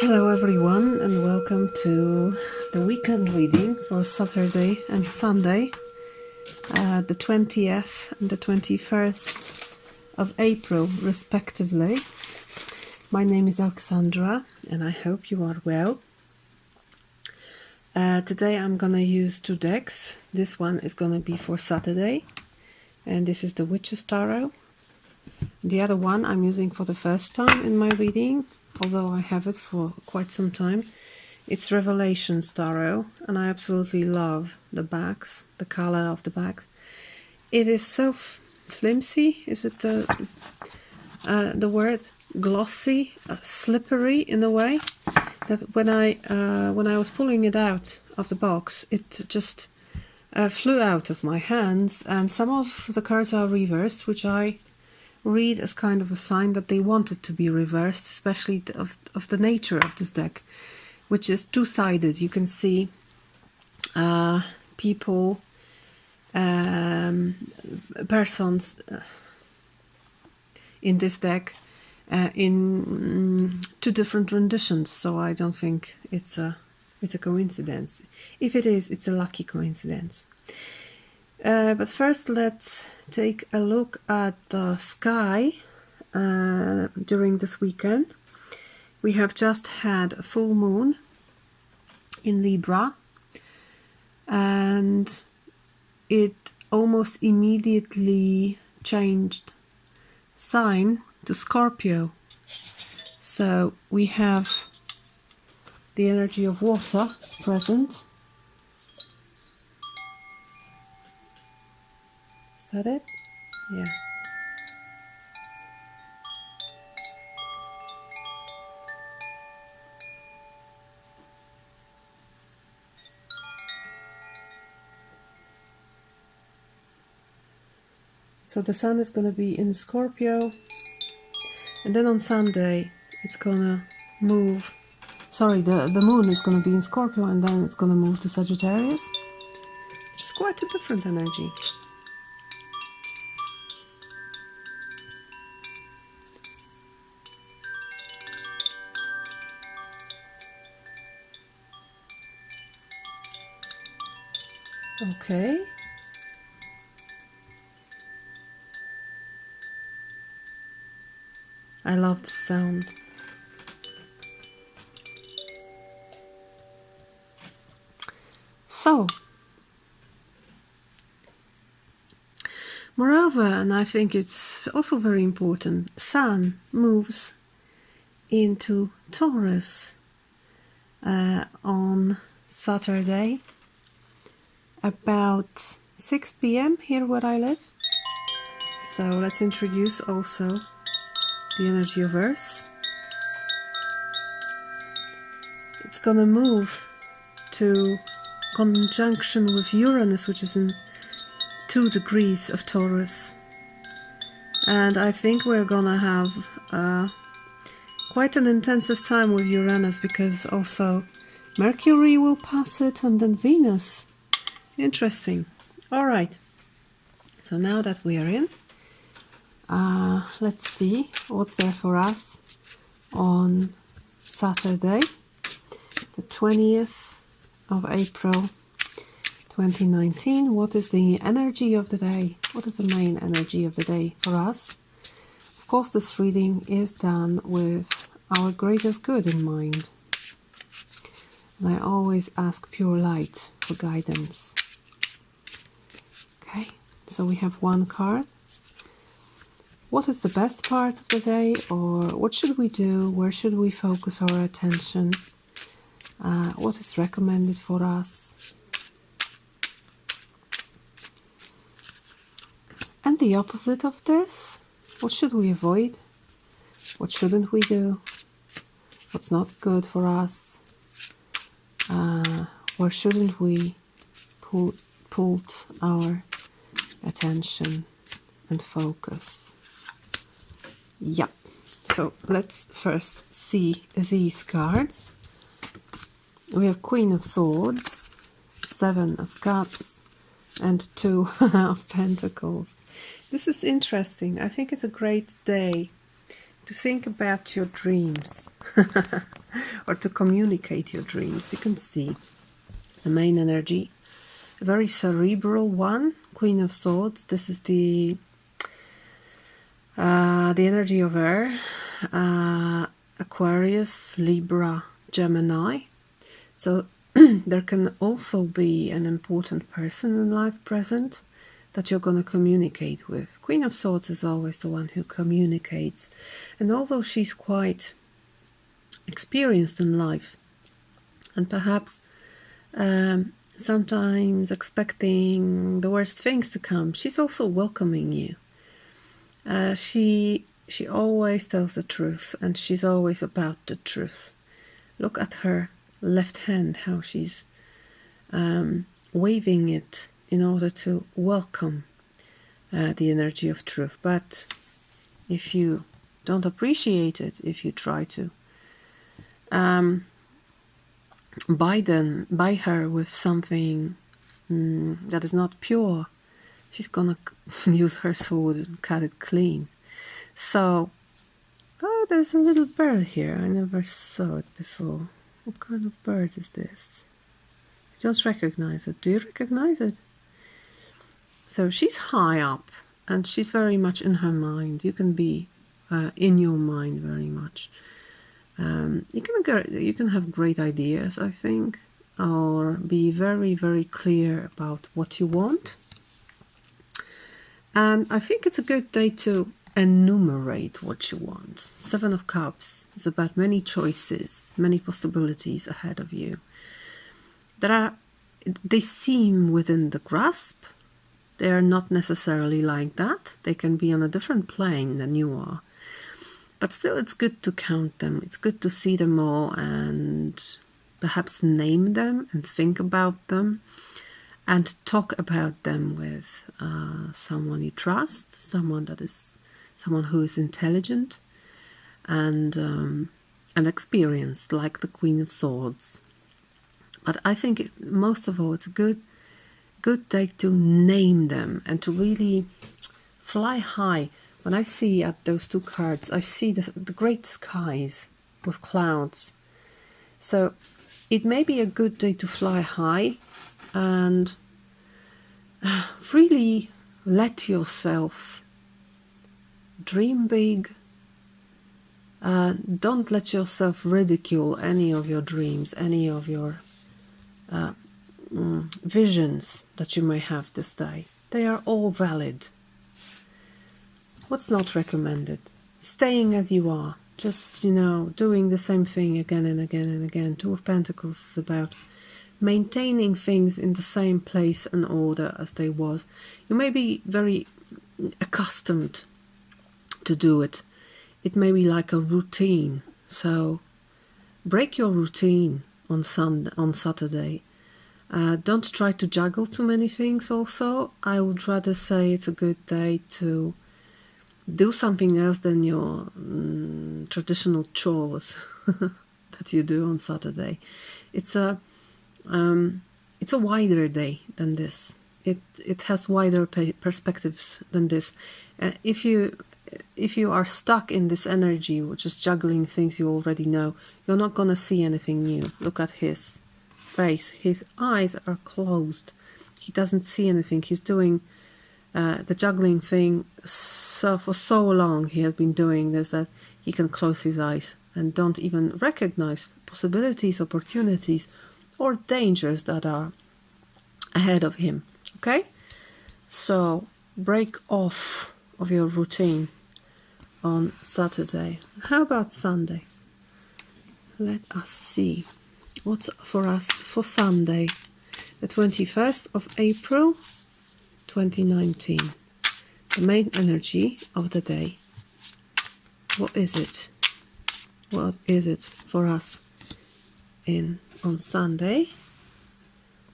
Hello everyone and welcome to the weekend reading for Saturday and Sunday, the 20th and the 21st of April respectively. My name is Alexandra and I hope you are well. Today I'm gonna use two decks. This one is gonna be for Saturday and this is the Witch's Tarot. The other one I'm using for the first time in my reading, although I have it for quite some time. It's Revelations Tarot, and I absolutely love the backs, the color of the backs. It is so flimsy, is it the word? Glossy, slippery in a way, that when I was pulling it out of the box, it just flew out of my hands, and some of the cards are reversed, which I read as kind of a sign that they wanted to be reversed, especially of the nature of this deck, which is two-sided. You can see people, persons in this deck in two different renditions, so I don't think it's a coincidence. If it is, it's a lucky coincidence. But first let's take a look at the sky during this weekend. We have just had a full moon in Libra and it almost immediately changed sign to Scorpio. So we have the energy of water present. Is that it? Yeah. So the sun is going to be in Scorpio, and then on Sunday it's going to move. Sorry, the moon is going to be in Scorpio, and then it's going to move to Sagittarius, which is quite a different energy. Okay. I love the sound. So, moreover, and I think it's also very important, Sun moves into Taurus on Saturday about 6 p.m. here where I live. So let's introduce also the energy of Earth. It's gonna move to conjunction with Uranus, which is in 2 degrees of Taurus. And I think we're gonna have quite an intensive time with Uranus, because also Mercury will pass it and then Venus. Interesting. All right. So now that we are in, let's see what's there for us on Saturday, the 20th of April 2019. What is the energy of the day? What is the main energy of the day for us? Of course, this reading is done with our greatest good in mind. And I always ask pure light for guidance. Okay, so we have one card. What is the best part of the day, or what should we do? Where should we focus our attention? What is recommended for us? And the opposite of this, what should we avoid? What shouldn't we do? What's not good for us? Where shouldn't we put our attention and focus? Yeah, so let's first see these cards. We have Queen of Swords, 7 of Cups, and 2 of Pentacles. This is interesting. I think it's a great day to think about your dreams or to communicate your dreams. You can see the main energy, a very cerebral one, Queen of Swords. This is the energy of air, Aquarius, Libra, Gemini. So there can also be an important person in life present that you're going to communicate with. Queen of Swords is always the one who communicates. And although she's quite experienced in life and perhaps sometimes expecting the worst things to come, she's also welcoming you. She always tells the truth, and she's always about the truth. Look at her left hand, how she's waving it in order to welcome the energy of truth. But if you don't appreciate it, if you try to buy her with something that is not pure, she's gonna use her sword and cut it clean. So, oh, there's a little bird here. I never saw it before. What kind of bird is this? I don't recognize it. Do you recognize it? So she's high up, and she's very much in her mind. You can be in your mind very much. You can have great ideas, I think, or be very, very clear about what you want. And I think it's a good day to enumerate what you want. Seven of Cups is about many choices, many possibilities ahead of you. They seem within the grasp. They are not necessarily like that. They can be on a different plane than you are. But still, it's good to count them. It's good to see them all and perhaps name them and think about them and talk about them with someone you trust, someone who is intelligent and experienced, like the Queen of Swords. But I think most of all, it's a good day to name them and to really fly high. When I see at those two cards, I see the great skies with clouds. So it may be a good day to fly high and really let yourself dream big. Don't let yourself ridicule any of your dreams, any of your visions that you may have this day. They are all valid. What's not recommended? Staying as you are. Just, doing the same thing again and again and again. Two of Pentacles is about maintaining things in the same place and order as they was. You may be very accustomed to do it. It may be like a routine. So break your routine on Saturday. Don't try to juggle too many things also. I would rather say it's a good day to do something else than your traditional chores that you do on Saturday. It's a wider day than this. It has wider perspectives than this. If you are stuck in this energy, which is juggling things you already know, you're not going to see anything new. Look at his face. His eyes are closed. He doesn't see anything. He's doing the juggling thing for so long. He has been doing this that he can close his eyes and don't even recognize possibilities, opportunities, or dangers that are ahead of him. Okay? So break off of your routine on Saturday. How about Sunday? Let us see what's for us for Sunday, the 21st of April 2019. The main energy of the day. What is it? What is it for us on Sunday?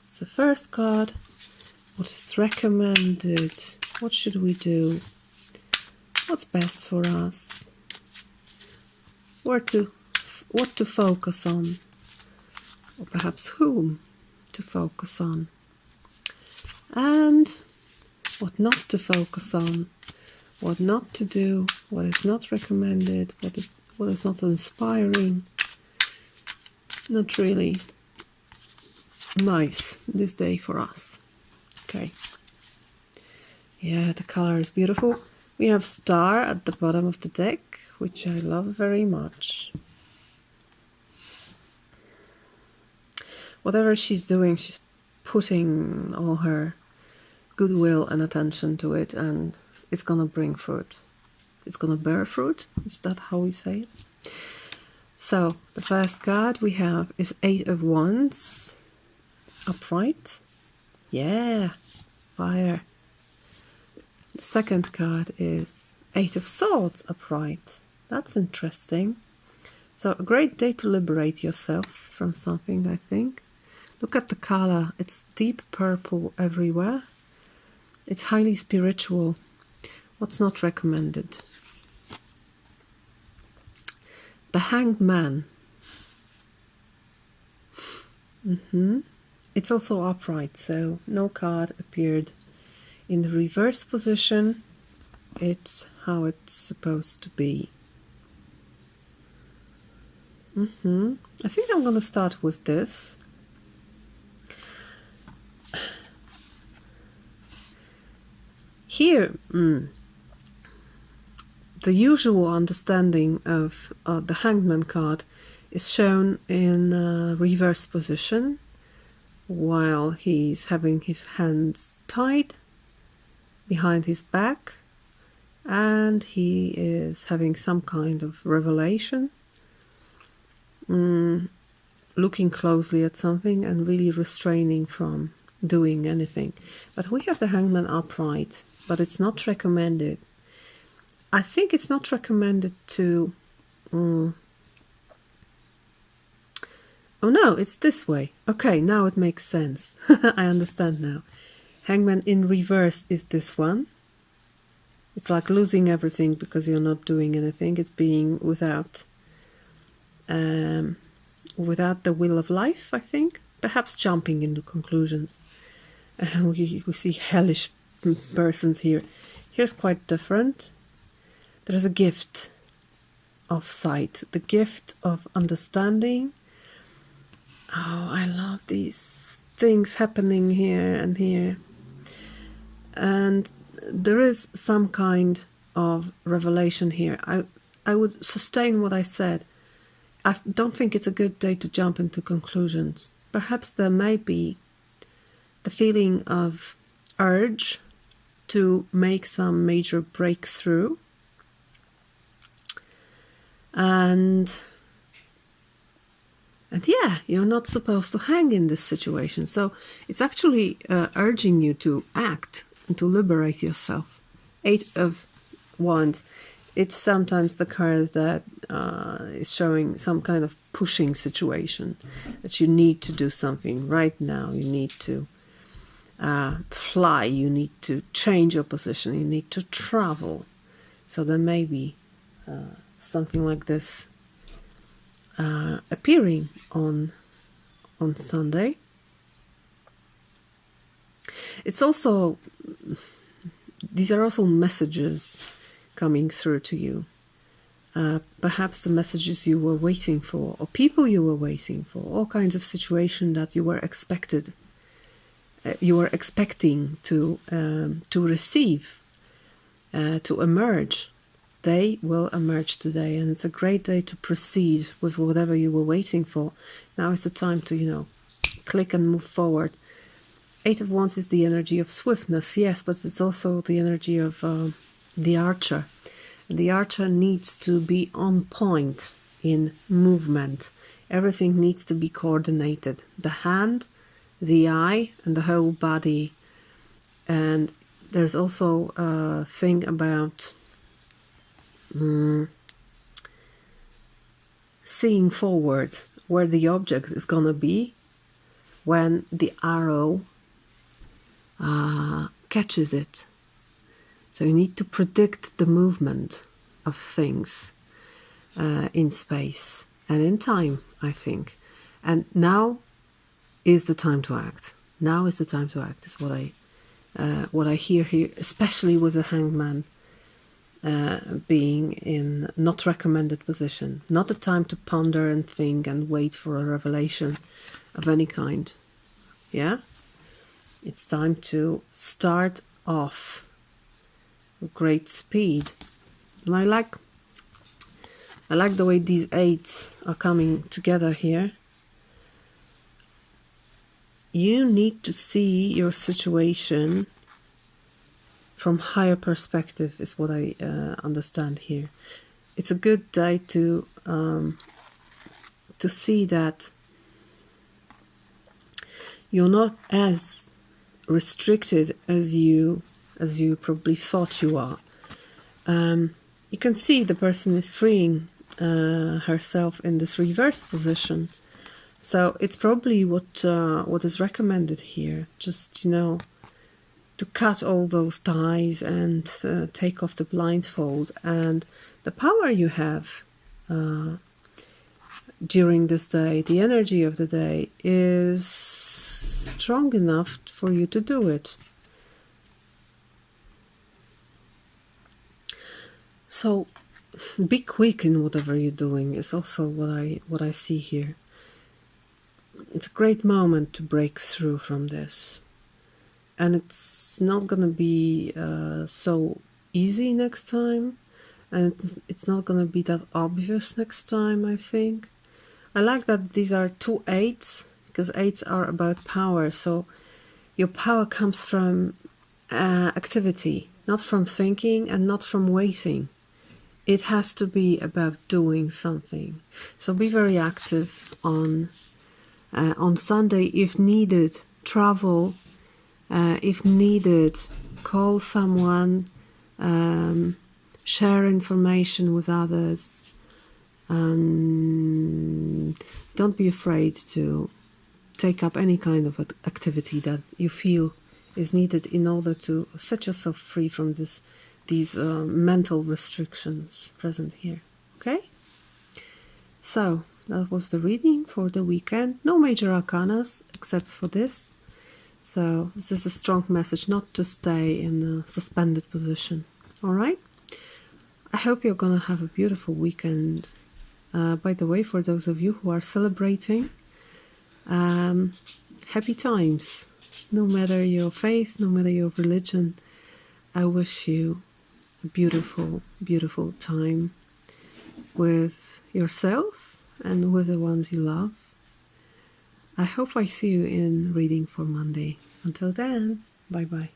It's the first card. What is recommended? What should we do? What's best for us? What to focus on? Or perhaps whom to focus on? And what not to focus on? what not to do, what is not recommended, what is not inspiring. Not really nice this day for us. Okay. Yeah, the color is beautiful. We have Star at the bottom of the deck, which I love very much. Whatever she's doing, she's putting all her goodwill and attention to it, and it's gonna bring fruit. It's gonna bear fruit. Is that how we say it? So the first card we have is 8 of Wands, upright. Yeah, fire. The second card is 8 of Swords, upright. That's interesting. So a great day to liberate yourself from something, I think. Look at the color. It's deep purple everywhere. It's highly spiritual. What's not recommended? The Hanged Man. It's also upright, so no card appeared in the reverse position. It's how it's supposed to be. I think I'm going to start with this. Here, the usual understanding of the Hangman card is shown in reverse position, while he's having his hands tied behind his back, and he is having some kind of revelation, looking closely at something and really restraining from doing anything. But we have the Hangman upright, but it's not recommended. I think it's not recommended to... Oh no, it's this way. Okay, now it makes sense. I understand now. Hangman in reverse is this one. It's like losing everything because you're not doing anything. It's being without the will of life, I think. Perhaps jumping into conclusions. We see hellish persons here. Here's quite different. There is a gift of sight, the gift of understanding. Oh, I love these things happening here and here. And there is some kind of revelation here. I would sustain what I said. I don't think it's a good day to jump into conclusions. Perhaps there may be the feeling of urge to make some major breakthrough. And yeah, you're not supposed to hang in this situation. So it's actually urging you to act and to liberate yourself. 8 of Wands. It's sometimes the card that is showing some kind of pushing situation, that you need to do something right now. You need to fly. You need to change your position. You need to travel. So there may be something like this appearing on Sunday. It's also, these are also messages coming through to you. Perhaps the messages you were waiting for, or people you were waiting for, all kinds of situations that you were expecting to receive, to emerge. They will emerge today, and it's a great day to proceed with whatever you were waiting for. Now is the time to, click and move forward. 8 of Wands is the energy of swiftness, yes, but it's also the energy of the archer. And the archer needs to be on point in movement. Everything needs to be coordinated. The hand, the eye, and the whole body. And there's also a thing about seeing forward where the object is going to be when the arrow catches it. So you need to predict the movement of things in space and in time, I think. And now is the time to act. Now is the time to act, is what I hear here, especially with the Hangman. being in not recommended position. Not a time to ponder and think and wait for a revelation of any kind. Yeah? It's time to start off with great speed. And I like the way these 8s are coming together here. You need to see your situation from higher perspective, is what I understand here. It's a good day to see that you're not as restricted as you probably thought you are. You can see the person is freeing herself in this reversed position. So it's probably what is recommended here. Just, to cut all those ties and take off the blindfold. And the power you have during this day, the energy of the day, is strong enough for you to do it. So be quick in whatever you're doing is also what I see here. It's a great moment to break through from this. And it's not going to be so easy next time. And it's not going to be that obvious next time, I think. I like that these are 2 8s, because 8s are about power. So your power comes from activity, not from thinking and not from waiting. It has to be about doing something. So be very active on Sunday if needed. Travel if needed. Call someone. Share information with others. Don't be afraid to take up any kind of activity that you feel is needed in order to set yourself free from these mental restrictions present here. Okay? So, that was the reading for the weekend. No major arcanas except for this. So, this is a strong message not to stay in a suspended position. Alright? I hope you're going to have a beautiful weekend. By the way, for those of you who are celebrating, happy times. No matter your faith, no matter your religion, I wish you a beautiful, beautiful time with yourself and with the ones you love. I hope I see you in reading for Monday. Until then, bye-bye.